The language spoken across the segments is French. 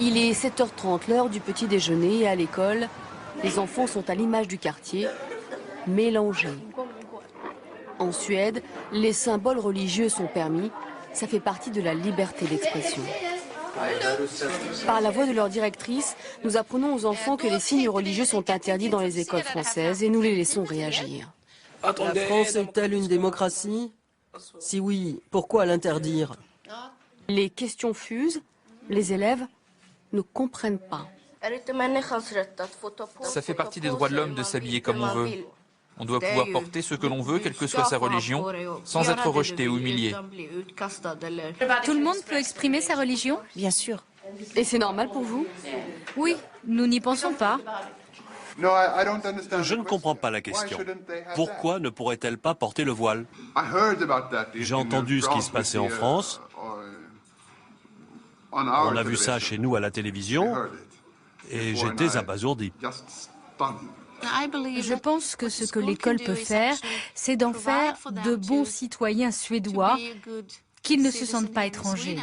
Il est 7h30, l'heure du petit déjeuner, et à l'école, les enfants sont à l'image du quartier, mélangés. En Suède, les symboles religieux sont permis, ça fait partie de la liberté d'expression. Par la voix de leur directrice, nous apprenons aux enfants que les signes religieux sont interdits dans les écoles françaises et nous les laissons réagir. La France est-elle une démocratie? Si oui, pourquoi l'interdire? Les questions fusent, les élèves ne comprennent pas. Ça fait partie des droits de l'homme de s'habiller comme on veut. On doit pouvoir porter ce que l'on veut, quelle que soit sa religion, sans être rejeté ou humilié. Tout le monde peut exprimer sa religion? Bien sûr. Et c'est normal pour vous? Oui, nous n'y pensons pas. Je ne comprends pas la question. Pourquoi ne pourrait-elle pas porter le voile? J'ai entendu ce qui se passait en France. On a vu ça chez nous à la télévision et j'étais abasourdi. Je pense que ce que l'école peut faire, c'est d'en faire de bons citoyens suédois, qu'ils ne se sentent pas étrangers.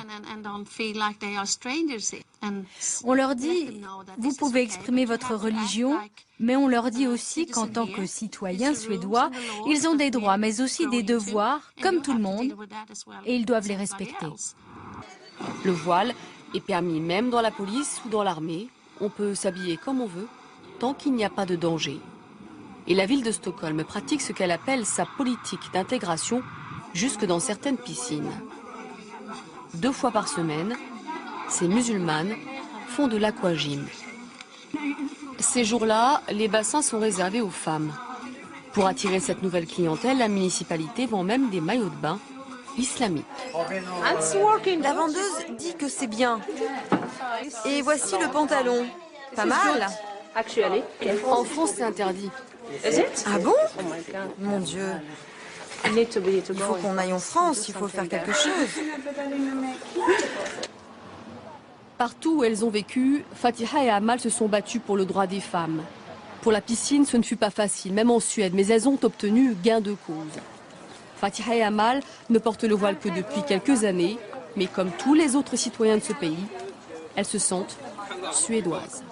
On leur dit, vous pouvez exprimer votre religion, mais on leur dit aussi qu'en tant que citoyens suédois, ils ont des droits, mais aussi des devoirs, comme tout le monde, et ils doivent les respecter. Le voile est permis même dans la police ou dans l'armée. On peut s'habiller comme on veut, tant qu'il n'y a pas de danger. Et la ville de Stockholm pratique ce qu'elle appelle sa politique d'intégration jusque dans certaines piscines. 2 fois par semaine, ces musulmanes font de l'aquagym. Ces jours-là, les bassins sont réservés aux femmes. Pour attirer cette nouvelle clientèle, la municipalité vend même des maillots de bain islamiques. La vendeuse dit que c'est bien. Et voici le pantalon. Pas mal. En France, c'est interdit. Ah bon? Mon Dieu. Il faut qu'on aille en France, il faut faire quelque chose. Partout où elles ont vécu, Fatiha et Amal se sont battues pour le droit des femmes. Pour la piscine, ce ne fut pas facile, même en Suède, mais elles ont obtenu gain de cause. Fatiha et Amal ne portent le voile que depuis quelques années, mais comme tous les autres citoyens de ce pays, elles se sentent suédoises.